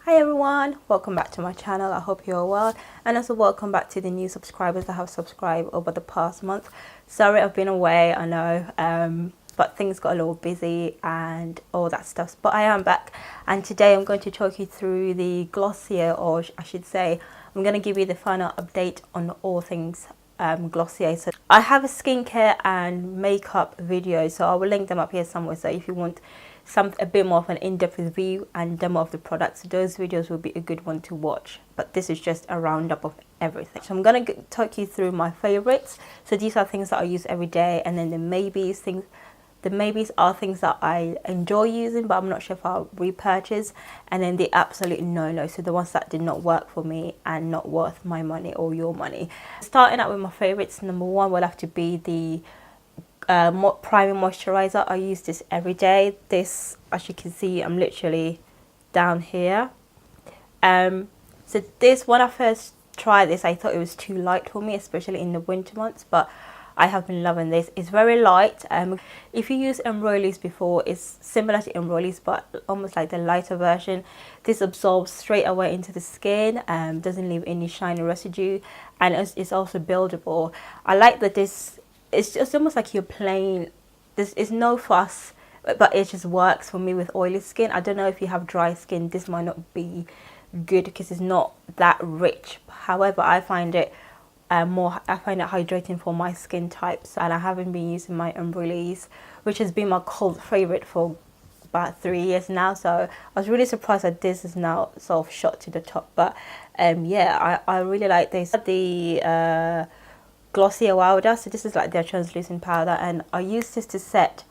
Hi everyone, welcome back to my channel. I hope you're well, and also welcome back to the new subscribers that have subscribed over the past month. Sorry I've been away, I know, but things got a little busy and all that stuff, but I am back, and today I'm going to talk you through the Glossier, or I should say I'm going to give you the final update on all things Glossier. So I have a skincare and makeup video, so I will link them up here somewhere, so if you want a bit more of an in-depth review and demo of the products, those videos will be a good one to watch. But this is just a roundup of everything. So I'm gonna talk you through my favorites. So these are things that I use every day, and then the maybes are things that I enjoy using but I'm not sure if I'll repurchase, and then the absolute no-no, so the ones that did not work for me and not worth my money or your money. Starting out with my favorites, number one will have to be the priming moisturizer. I use this every day. This, as you can see, I'm literally down here. So this, when I first tried this, I thought it was too light for me, especially in the winter months, but I have been loving this. It's very light. If you use Embroily's before, it's similar to Embroily's but almost like the lighter version. This absorbs straight away into the skin, doesn't leave any shiny residue, and it's also buildable. I like that this, it's just almost like you're playing. This is no fuss, but it just works for me with oily skin. I don't know if you have dry skin, this might not be good because it's not that rich. However, I find it hydrating for my skin types, and I haven't been using my Embroily's, which has been my cult favorite for about 3 years now. So I was really surprised that this is now sort of shot to the top. But yeah, I really like this. The Glossier Wowder, so this is like their translucent powder, and I use this to set.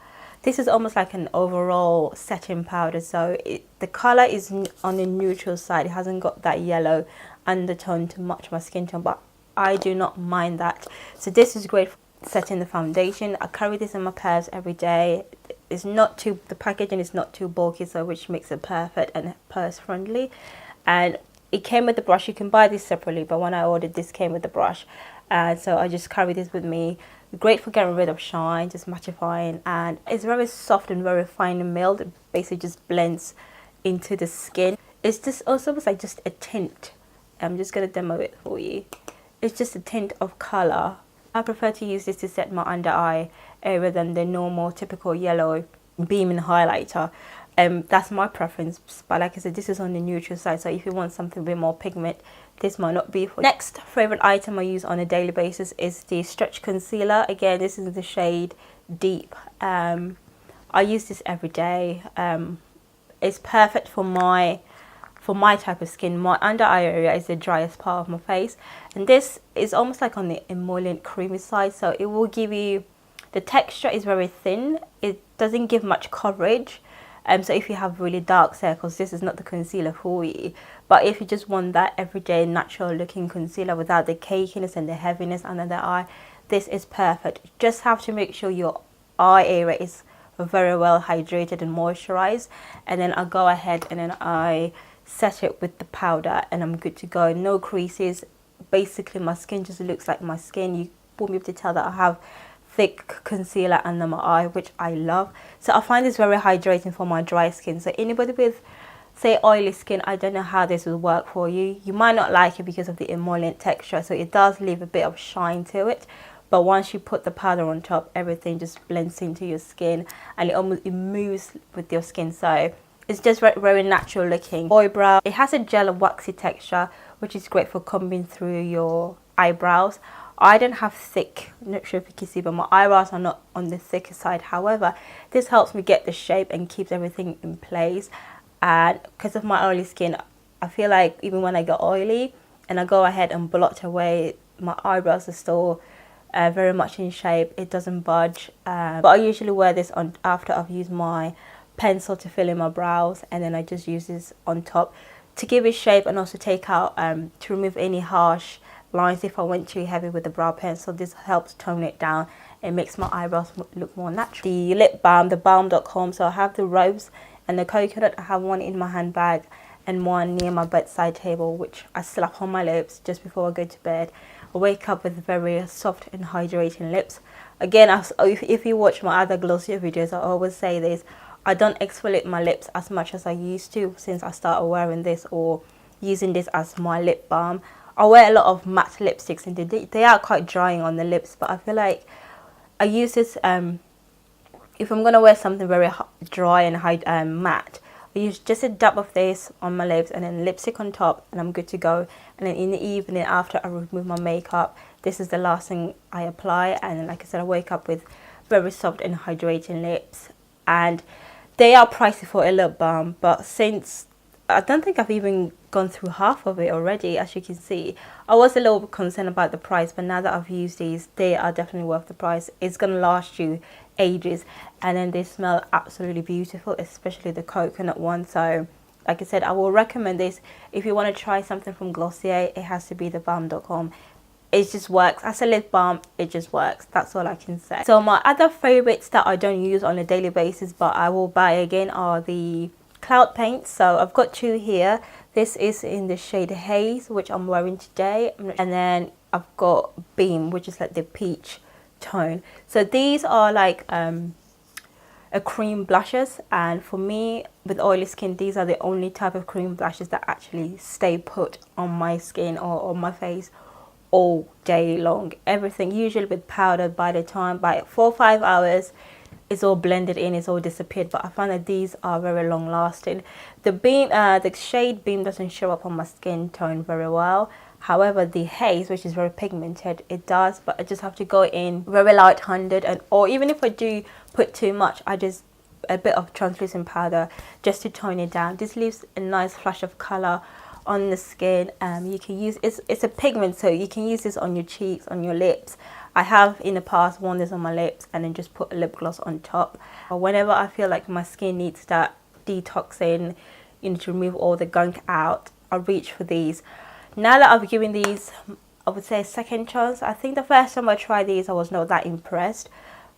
This is almost like an overall setting powder, so the color is on the neutral side. It hasn't got that yellow undertone to match my skin tone, but I do not mind that. So this is great for setting the foundation. I carry this in my purse every day. It's not too, the packaging is not too bulky, so which makes it perfect and purse friendly. And it came with the brush. You can buy this separately, but when I ordered, this came with the brush. So I just carry this with me. Great for getting rid of shine, just mattifying, and it's very soft and very fine and milled. It basically just blends into the skin. It's just also like just a tint. I'm just gonna demo it for you. It's just a tint of color. I prefer to use this to set my under eye area than the normal typical yellow beaming highlighter. That's my preference, but like I said, this is on the neutral side, so if you want something a bit more pigment, this might not be for you. Next favorite item I use on a daily basis is the stretch concealer. Again, this is the shade Deep. I use this every day. It's perfect for my type of skin. My under eye area is the driest part of my face, and this is almost like on the emollient creamy side, so it will give you, the texture is very thin, it doesn't give much coverage. So if you have really dark circles, this is not the concealer for you. But if you just want that everyday natural looking concealer without the cakiness and the heaviness under the eye, this is perfect. You just have to make sure your eye area is very well hydrated and moisturized, and then I go ahead and then I set it with the powder and I'm good to go. No creases. Basically my skin just looks like my skin. You won't be able to tell that I have thick concealer under my eye, which I love. So I find this very hydrating for my dry skin. So anybody with, say, oily skin, I don't know how this will work for you. You might not like it because of the emollient texture, so it does leave a bit of shine to it, but once you put the powder on top, everything just blends into your skin and it moves with your skin. So it's just very natural looking. Eyebrow, it has a gel and waxy texture, which is great for combing through your eyebrows. I don't have thick, I'm not sure if you can see, but my eyebrows are not on the thicker side. However, this helps me get the shape and keeps everything in place. And because of my oily skin, I feel like even when I get oily and I go ahead and blot away, my eyebrows are still very much in shape. It doesn't budge. But I usually wear this on after I've used my pencil to fill in my brows, and then I just use this on top to give it shape and also take out, to remove any harsh lines if I went too heavy with the brow pencil. This helps tone it down. It makes my eyebrows look more natural. The lip balm, the balm.com. So I have the rose and the coconut. I have one in my handbag and one near my bedside table, which I slap on my lips just before I go to bed. I wake up with very soft and hydrating lips. Again, if you watch my other Glossier videos, I always say this. I don't exfoliate my lips as much as I used to since I started wearing this or using this as my lip balm. I wear a lot of matte lipsticks and they are quite drying on the lips, but I feel like I use this if I'm gonna wear something very dry and matte. I use just a dab of this on my lips and then lipstick on top, and I'm good to go. And then in the evening, after I remove my makeup, this is the last thing I apply. And then, like I said, I wake up with very soft and hydrating lips. And they are pricey for a lip balm, but since I don't think I've even gone through half of it already, as you can see. I was a little bit concerned about the price, but now that I've used these, they are definitely worth the price. It's gonna last you ages, and then they smell absolutely beautiful, especially the coconut one. So like I said, I will recommend this if you want to try something from Glossier. It has to be the balm.com. It just works as a lip balm. It just works. That's all I can say. So my other favorites that I don't use on a daily basis but I will buy again are the cloud paints. So I've got two here. This is in the shade Haze, which I'm wearing today, and then I've got Beam, which is like the peach tone. So these are like a cream blushes, and for me with oily skin, these are the only type of cream blushes that actually stay put on my skin or on my face all day long. Everything usually with powder, by 4 or 5 hours it's all blended in, it's all disappeared. But I find that these are very long lasting. The Beam, the shade Beam doesn't show up on my skin tone very well. However, the Haze, which is very pigmented, it does, but I just have to go in very light-handed, and or even if I do put too much, I just a bit of translucent powder just to tone it down. This leaves a nice flash of color on the skin. You can use it's a pigment, so you can use this on your cheeks, on your lips. I have in the past worn this on my lips and then just put a lip gloss on top. But whenever I feel like my skin needs that detoxing, to remove all the gunk out, I reach for these. Now that I've given these, I would say, a second chance. I think the first time I tried these, I was not that impressed.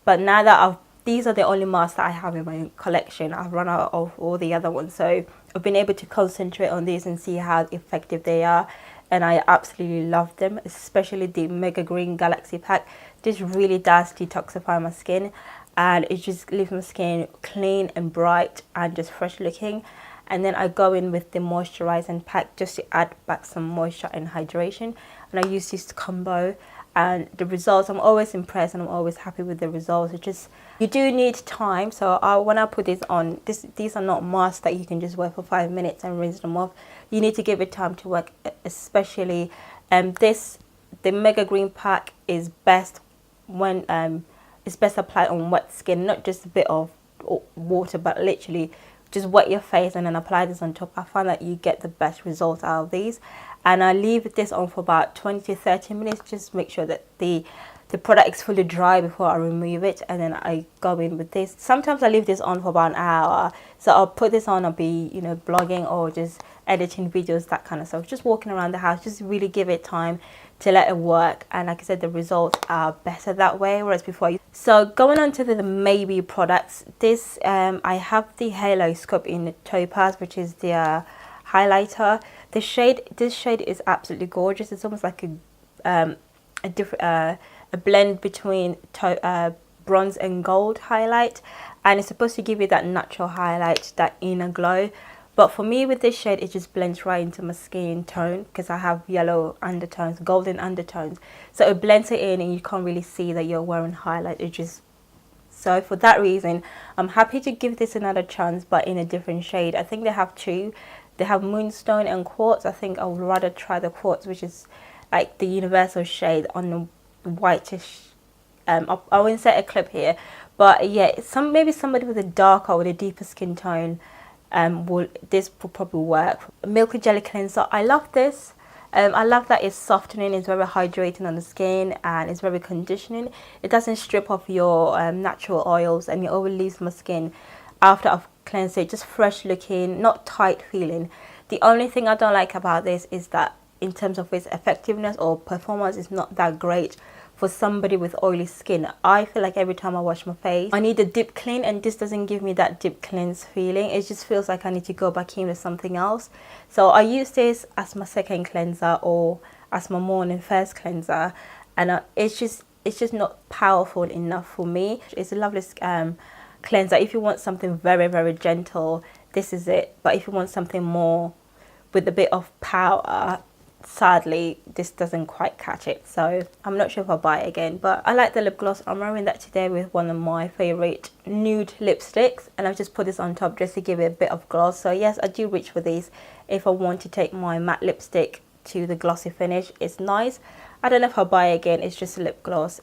But now that these are the only masks that I have in my collection. I've run out of all the other ones. So I've been able to concentrate on these and see how effective they are. And I absolutely love them, especially the Mega Green Galaxy Pack. This really does detoxify my skin. And it just leaves my skin clean and bright and just fresh looking. And then I go in with the Moisturising pack just to add back some moisture and hydration. And I use this combo, and the results, I'm always impressed and I'm always happy with the results. It just, you do need time. So when I put this on, these are not masks that you can just wear for 5 minutes and rinse them off. You need to give it time to work, especially the Mega Green Pack is best when it's best applied on wet skin, not just a bit of water, but literally just wet your face and then apply this on top. I find that you get the best results out of these. And I leave this on for about 20 to 30 minutes. Just make sure that the product is fully dry before I remove it. And then I go in with this. Sometimes I leave this on for about an hour. So I'll put this on, I'll be, blogging or just editing videos, that kind of stuff. Just walking around the house, just really give it time to let it work. And like I said, the results are better that way, whereas before so going on to the maybe products, this I have the Haloscope in Topaz, which is the highlighter. This shade is absolutely gorgeous. It's almost like a blend between bronze and gold highlight, and it's supposed to give you that natural highlight, that inner glow. But for me with this shade, it just blends right into my skin tone because I have yellow undertones, golden undertones. So it blends it in and you can't really see that you're wearing highlight. So for that reason, I'm happy to give this another chance, but in a different shade. I think they have two. They have Moonstone and Quartz. I think I would rather try the Quartz, which is like the universal shade on the whitish. I'll insert a clip here. But yeah, maybe somebody with a darker or a deeper skin tone, this will probably work. Milky Jelly Cleanser, I love this. I love that it's softening, it's very hydrating on the skin, and it's very conditioning. It doesn't strip off your natural oils, and it always leaves my skin after I've cleansed it just fresh looking, not tight feeling. The only thing I don't like about this is that in terms of its effectiveness or performance, it's not that great for somebody with oily skin. I feel like every time I wash my face, I need a deep clean, and this doesn't give me that deep cleanse feeling. It just feels like I need to go back in with something else. So I use this as my second cleanser or as my morning first cleanser, and it's just not powerful enough for me. It's a lovely cleanser. If you want something very, very gentle, this is it. But if you want something more with a bit of power, sadly this doesn't quite catch it. So I'm not sure if I'll buy it again, but I like the lip gloss. I'm wearing that today with one of my favorite nude lipsticks, and I've just put this on top just to give it a bit of gloss. So yes, I do reach for these if I want to take my matte lipstick to the glossy finish. It's nice. I don't know if I'll buy it again. It's just a lip gloss.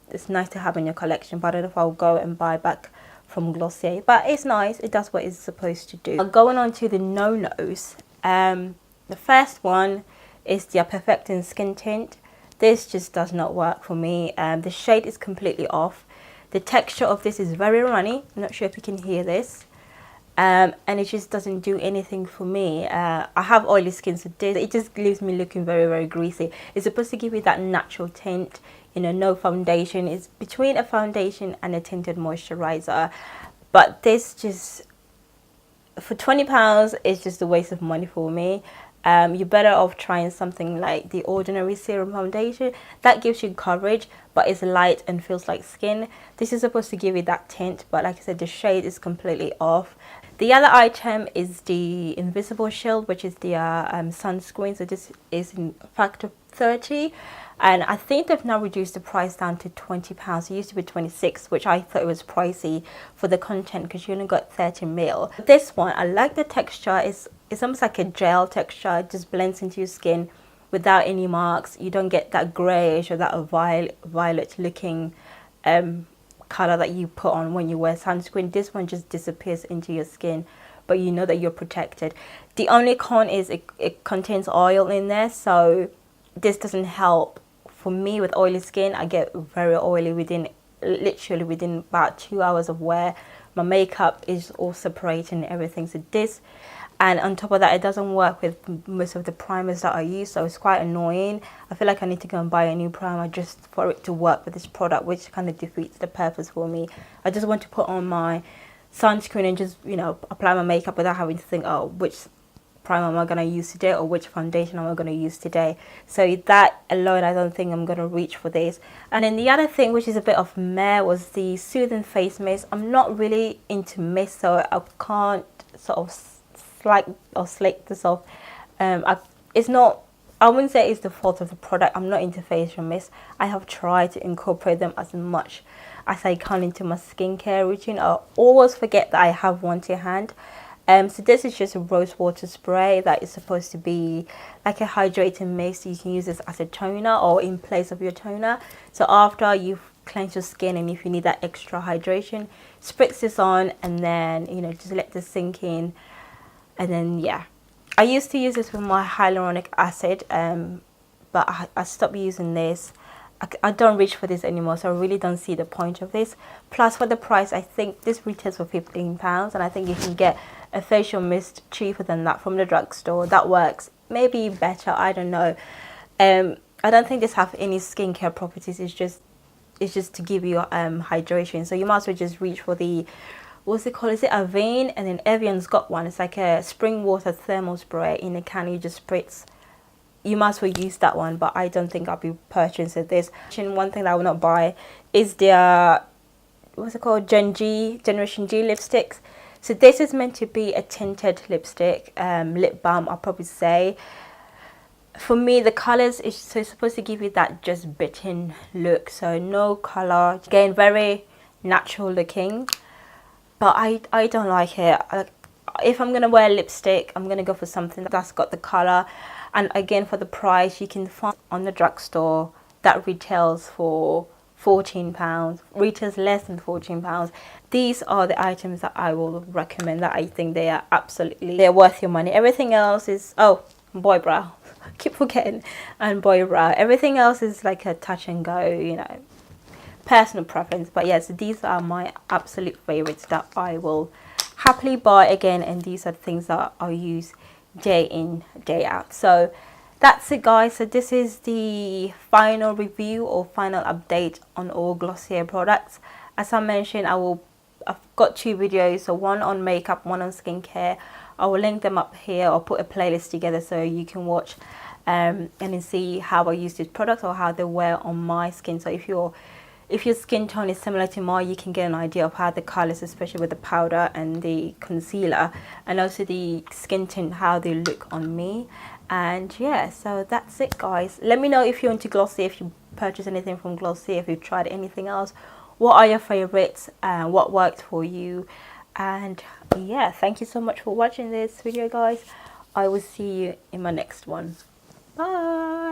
It's nice to have in your collection, but I don't know if I'll go and buy back from Glossier, but it's nice. It does what it's supposed to do. Going on to the No-Nos, the first one is the Perfecting Skin Tint. This just does not work for me. The shade is completely off. The texture of this is very runny. I'm not sure if you can hear this. And it just doesn't do anything for me. I have oily skin, so it just leaves me looking very, very greasy. It's supposed to give you that natural tint, you know, no foundation. It's between a foundation and a tinted moisturizer. But this just, for £20, it's just a waste of money for me. You're better off trying something like the Ordinary Serum Foundation. That gives you coverage, but it's light and feels like skin. This is supposed to give you that tint, but like I said, the shade is completely off. The other item is the Invisible Shield, which is the sunscreen. So this is in factor 30. And I think they've now reduced the price down to £20. It used to be 26, which I thought it was pricey for the content because you only got 30ml. This one, I like the texture. It's almost like a gel texture. It just blends into your skin without any marks. You don't get that greyish or that violet looking color that you put on when you wear sunscreen. This one just disappears into your skin, but you know that you're protected. The only con is it contains oil in there, so this doesn't help. For me with oily skin, I get very oily literally within about 2 hours of wear. My makeup is all separating and everything. So this, and on top of that, it doesn't work with most of the primers that I use, so it's quite annoying. I feel like I need to go and buy a new primer just for it to work with this product, which kind of defeats the purpose for me. I just want to put on my sunscreen and just, you know, apply my makeup without having to think, oh, which primer am I going to use today or which foundation am I going to use today. So that alone, I don't think I'm going to reach for this. And then the other thing, which is a bit of meh, was the Soothing Face Mist. I'm not really into mist, so I can't sort of slake this off. It's not, I wouldn't say it's the fault of the product. I'm not into facial mist. I have tried to incorporate them as much as I can into my skincare routine. I always forget that I have one to hand. So this is just a Rosewater spray that is supposed to be like a hydrating mist. You can use this as a toner or in place of your toner. So after you've cleansed your skin and if you need that extra hydration, spritz this on and then, you know, just let this sink in. And then, yeah, I used to use this with my hyaluronic acid, but I stopped using this. I don't reach for this anymore, so I really don't see the point of this. Plus, for the price, I think this retails for £15, and I think you can get a facial mist cheaper than that from the drugstore. That works maybe better, I don't know. I don't think this have any skincare properties. It's just to give you hydration. So you might as well just reach for the, what's it called? Is it Avene? And then Evian's got one. It's like a spring water thermal spray in a can. You just spritz. You might as well use that one, but I don't think I'll be purchasing this. And one thing that I will not buy is the, what's it called? Generation G lipsticks. So this is meant to be a tinted lipstick, lip balm, I'll probably say. For me, the colors is supposed to give you that just bitten look. So no color, again, very natural looking. But I don't like it. If I'm gonna wear lipstick, I'm gonna go for something that's got the color. And again, for the price, you can find on the drugstore that retails for £14, retails less than £14. These are the items that I will recommend, that I think they're worth your money. Everything else is, oh, boy brow. I keep forgetting, and boy brow. Everything else is like a touch and go, you know, personal preference. But yes, these are my absolute favorites that I will happily buy again, and these are things that I'll use day in, day out. So that's it, guys. So this is the final review or final update on all Glossier products. As I mentioned, I've got 2 videos, so one on makeup, one on skincare. I will link them up here or put a playlist together so you can watch and then see how I use these products or how they wear on my skin. So if you're if your skin tone is similar to mine, you can get an idea of how the colors, especially with the powder and the concealer, and also the skin tint, how they look on me. And yeah, so that's it, guys. Let me know if you're into Glossier, if you purchase anything from Glossier, if you've tried anything else. What are your favorites and what worked for you? And yeah, thank you so much for watching this video, guys. I will see you in my next one. Bye.